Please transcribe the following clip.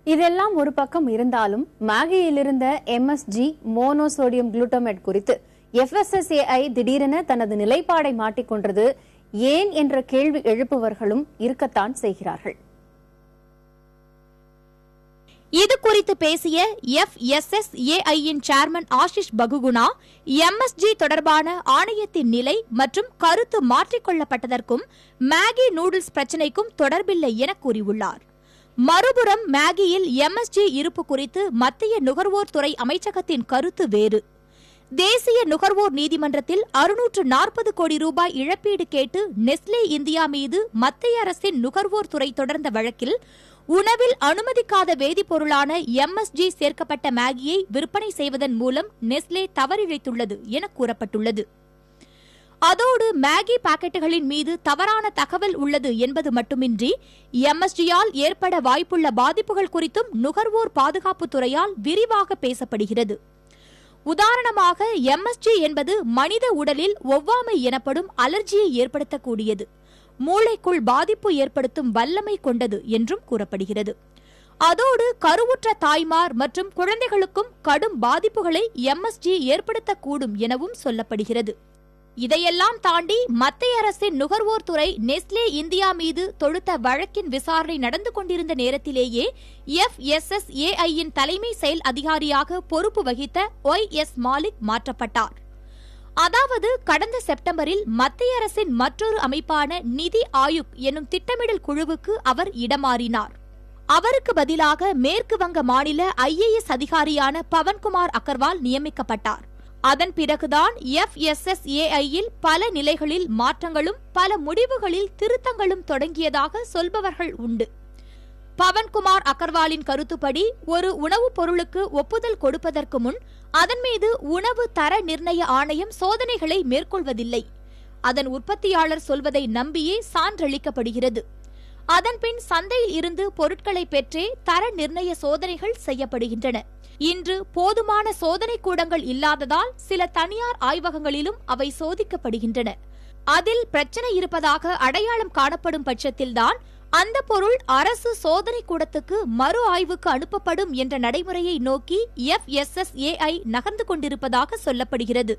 இதெல்லாம் ஒரு பக்கம் இருந்தாலும் மேகியில் இருந்த MSG மோனோசோடியம் குளுட்டமேட் குறித்து FSSAI திடீரென தனது நிலைப்பாடை மாற்றிக்கொண்டது ஏன் என்ற கேள்வி எழுப்புவர்களும் இருக்கத்தான் செய்கிறார்கள். இது குறித்து பேசிய FSSAI-யின் சேர்மன் ஆஷிஷ் பகுகுணா, MSG தொடர்பான ஆணையத்தின் நிலை மற்றும் கருத்து மாற்றிக்கொள்ளப்பட்டதற்கும் மேகி நூடுல்ஸ் பிரச்சினைக்கும் தொடர்பில்லை என கூறியுள்ளார். மறுபுறம் மேகியில் MSG இருப்பு குறித்து மத்திய நுகர்வோர் துறை அமைச்சகத்தின் கருத்து வேறு. தேசிய நுகர்வோர் நீதிமன்றத்தில் 640 கோடி ரூபாய் இழப்பீடு கேட்டு நெஸ்லே இந்தியா மீது மத்திய அரசின் நுகர்வோர் துறை தொடர்ந்த வழக்கில் உணவில் அனுமதிக்காத வேதிப்பொருளான MSG சேர்க்கப்பட்ட மேகியை விற்பனை செய்வதன் மூலம் நெஸ்லே தவறிழைத்துள்ளது என கூறப்பட்டுள்ளது. அதோடு மேகி பாக்கெட்டுகளின் மீது தவறான தகவல் உள்ளது என்பது மட்டுமின்றி MSG-யால் ஏற்பட வாய்ப்புள்ள பாதிப்புகள் குறித்தும் நுகர்வோர் பாதுகாப்பு துறையால் விரிவாக பேசப்படுகிறது. உதாரணமாக, MSG என்பது மனித உடலில் ஒவ்வாமை எனப்படும் அலர்ஜியை ஏற்படுத்தக்கூடியது, மூளைக்குள் பாதிப்பு ஏற்படுத்தும் வல்லமை கொண்டது என்றும் கூறப்படுகிறது. அதோடு கருவுற்ற தாய்மார் மற்றும் குழந்தைகளுக்கும் கடும் பாதிப்புகளை MSG ஏற்படுத்தக்கூடும் எனவும் சொல்லப்படுகிறது. இதையெல்லாம் தாண்டி மத்திய அரசின் நுகர்வோர் துறை நெஸ்லே இந்தியா மீது தொடுத்த வழக்கின் விசாரணை நடந்து கொண்டிருந்த நேரத்திலேயே FSSAI-யின் தலைமை செயல் அதிகாரியாக பொறுப்பு வகித்த YS மாலிக் மாற்றப்பட்டார். அதாவது கடந்த செப்டம்பரில் மத்திய அரசின் மற்றொரு அமைப்பான நிதி ஆயுக் எனும் திட்டமிடல் குழுவுக்கு அவர் இடமாறினார். அவருக்கு பதிலாக மேற்கு வங்க மாநில IAS அதிகாரியான பவன்குமார் அகர்வால் நியமிக்கப்பட்டார். அதன் பிறகுதான் FSSAI-யில் பல நிலைகளில் மாற்றங்களும் பல முடிவுகளில் திருத்தங்களும் தொடங்கியதாக சொல்பவர்கள் உண்டு. பவன்குமார் அகர்வாலின் கருத்துப்படி ஒரு உணவுப் பொருளுக்கு ஒப்புதல் கொடுப்பதற்கு முன் அதன் மீது உணவு தர நிர்ணய ஆணையம் சோதனைகளை மேற்கொள்வதில்லை. அதன் உற்பத்தியாளர் சொல்வதை நம்பியே சான்றளிக்கப்படுகிறது. அதன்பின் சந்தையில் இருந்து பொருட்களை பெற்றே தர நிர்ணய சோதனைகள் செய்யப்படுகின்றன. இன்று போதுமான சோதனை கூடங்கள் இல்லாததால் சில தனியார் ஆய்வகங்களிலும் அவை சோதிக்கப்படுகின்றன. அதில் பிரச்சனை இருப்பதாக அடையாளம் காணப்படும் பட்சத்தில்தான் அந்த பொருள் அரசு சோதனை கூடத்துக்கு மறு ஆய்வுக்கு அனுப்பப்படும் என்ற நடைமுறையை நோக்கி FSSAI நகர்ந்து கொண்டிருப்பதாக சொல்லப்படுகிறது.